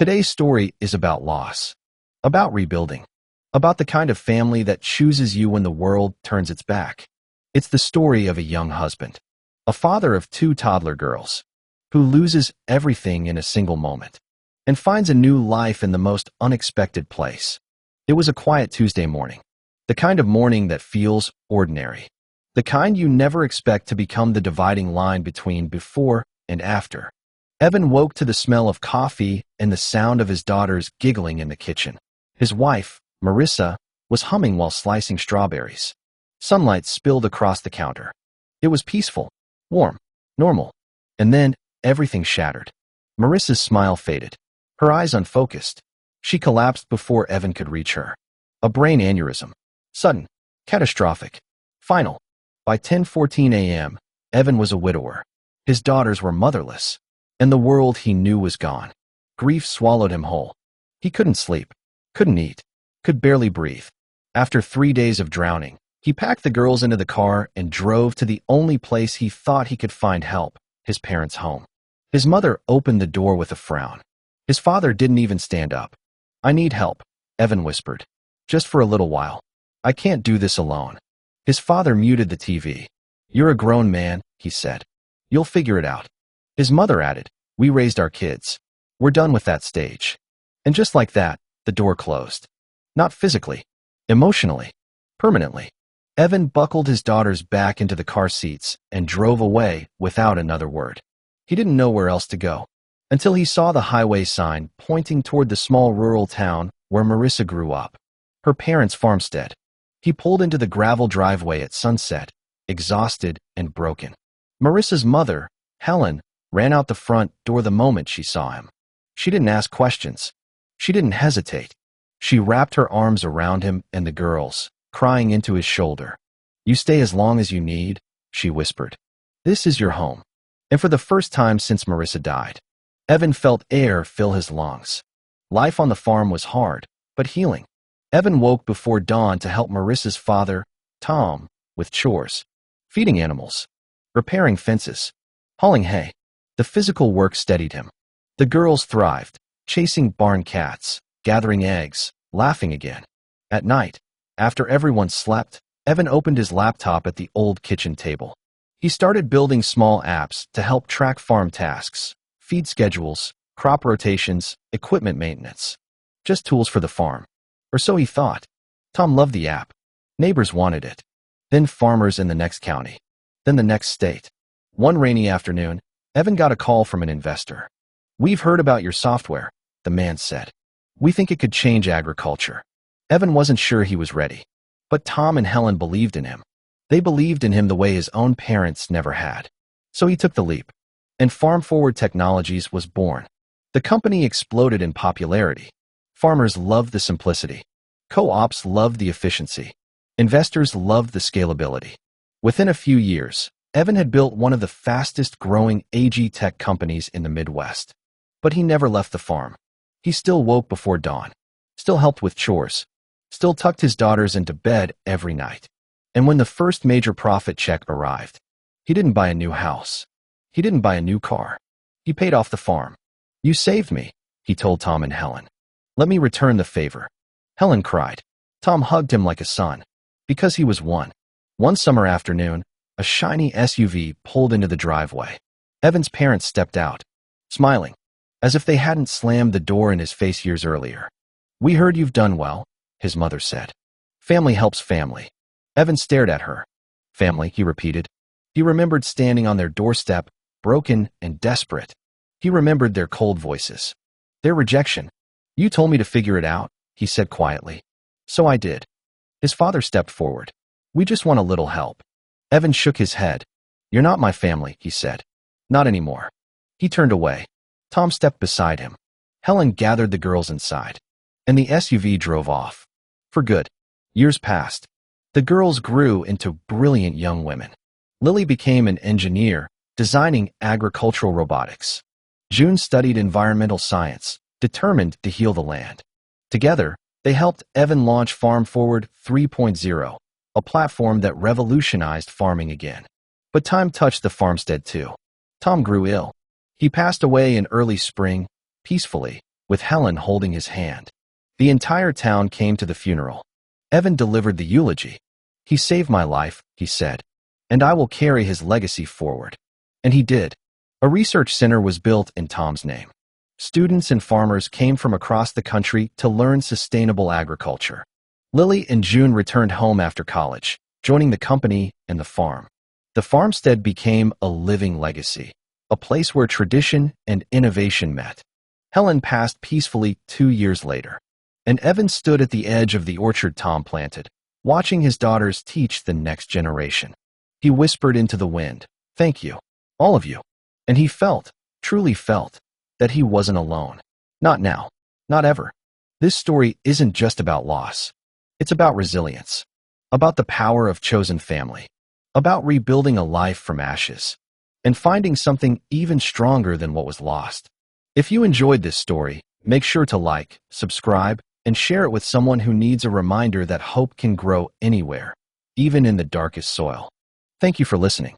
Today's story is about loss, about rebuilding, about the kind of family that chooses you when the world turns its back. It's the story of a young husband, a father of two toddler girls, who loses everything in a single moment and finds a new life in the most unexpected place. It was a quiet Tuesday morning, the kind of morning that feels ordinary, the kind you never expect to become the dividing line between before and after. Evan woke to the smell of coffee and the sound of his daughters giggling in the kitchen. His wife, Marissa, was humming while slicing strawberries. Sunlight spilled across the counter. It was peaceful, warm, normal. And then everything shattered. Marissa's smile faded, her eyes unfocused. She collapsed before Evan could reach her. A brain aneurysm. Sudden, catastrophic, final. By 10:14 a.m., Evan was a widower. His daughters were motherless, and the world he knew was gone. Grief swallowed him whole. He couldn't sleep, couldn't eat, could barely breathe. After 3 days of drowning, he packed the girls into the car and drove to the only place he thought he could find help, his parents' home. His mother opened the door with a frown. His father didn't even stand up. "I need help," Evan whispered. "Just for a little while. I can't do this alone." His father muted the TV. "You're a grown man," he said. "You'll figure it out." His mother added, "We raised our kids. We're done with that stage." And just like that, the door closed. Not physically, emotionally, permanently. Evan buckled his daughters back into the car seats and drove away without another word. He didn't know where else to go, until he saw the highway sign pointing toward the small rural town where Marissa grew up, her parents' farmstead. He pulled into the gravel driveway at sunset, exhausted and broken. Marissa's mother, Helen, ran out the front door the moment she saw him. She didn't ask questions. She didn't hesitate. She wrapped her arms around him and the girls, crying into his shoulder. "You stay as long as you need," she whispered. "This is your home." And for the first time since Marissa died, Evan felt air fill his lungs. Life on the farm was hard, but healing. Evan woke before dawn to help Marissa's father, Tom, with chores, feeding animals, repairing fences, hauling hay. The physical work steadied him. The girls thrived, chasing barn cats, gathering eggs, laughing again. At night, after everyone slept, Evan opened his laptop at the old kitchen table. He started building small apps to help track farm tasks, feed schedules, crop rotations, equipment maintenance. Just tools for the farm. Or so he thought. Tom loved the app. Neighbors wanted it. Then farmers in the next county. Then the next state. One rainy afternoon, Evan got a call from an investor. "We've heard about your software," the man said. "We think it could change agriculture." Evan wasn't sure he was ready. But Tom and Helen believed in him. They believed in him the way his own parents never had. So he took the leap. And Farm Forward Technologies was born. The company exploded in popularity. Farmers loved the simplicity. Co-ops loved the efficiency. Investors loved the scalability. Within a few years, Evan had built one of the fastest growing AG tech companies in the Midwest. But he never left the farm. He still woke before dawn, still helped with chores, still tucked his daughters into bed every night. And when the first major profit check arrived, he didn't buy a new house. He didn't buy a new car. He paid off the farm. "You saved me," he told Tom and Helen. "Let me return the favor." Helen cried. Tom hugged him like a son, because he was one. One summer afternoon, a shiny SUV pulled into the driveway. Evan's parents stepped out, smiling, as if they hadn't slammed the door in his face years earlier. "We heard you've done well," his mother said. "Family helps family." Evan stared at her. "Family," he repeated. He remembered standing on their doorstep, broken and desperate. He remembered their cold voices, their rejection. "You told me to figure it out," he said quietly. "So I did." His father stepped forward. "We just want a little help." Evan shook his head. "You're not my family," he said. "Not anymore." He turned away. Tom stepped beside him. Helen gathered the girls inside, and the SUV drove off. For good. Years passed. The girls grew into brilliant young women. Lily became an engineer, designing agricultural robotics. June studied environmental science, determined to heal the land. Together, they helped Evan launch Farm Forward 3.0, a platform that revolutionized farming again. But time touched the farmstead too. Tom grew ill. He passed away in early spring, peacefully, with Helen holding his hand. The entire town came to the funeral. Evan delivered the eulogy. "He saved my life," he said, "and I will carry his legacy forward." And he did. A research center was built in Tom's name. Students and farmers came from across the country to learn sustainable agriculture. Lily and June returned home after college, joining the company and the farm. The farmstead became a living legacy, a place where tradition and innovation met. Helen passed peacefully 2 years later, and Evan stood at the edge of the orchard Tom planted, watching his daughters teach the next generation. He whispered into the wind, "Thank you, all of you." And he felt, truly felt, that he wasn't alone. Not now, not ever. This story isn't just about loss. It's about resilience, about the power of chosen family, about rebuilding a life from ashes, and finding something even stronger than what was lost. If you enjoyed this story, make sure to like, subscribe, and share it with someone who needs a reminder that hope can grow anywhere, even in the darkest soil. Thank you for listening.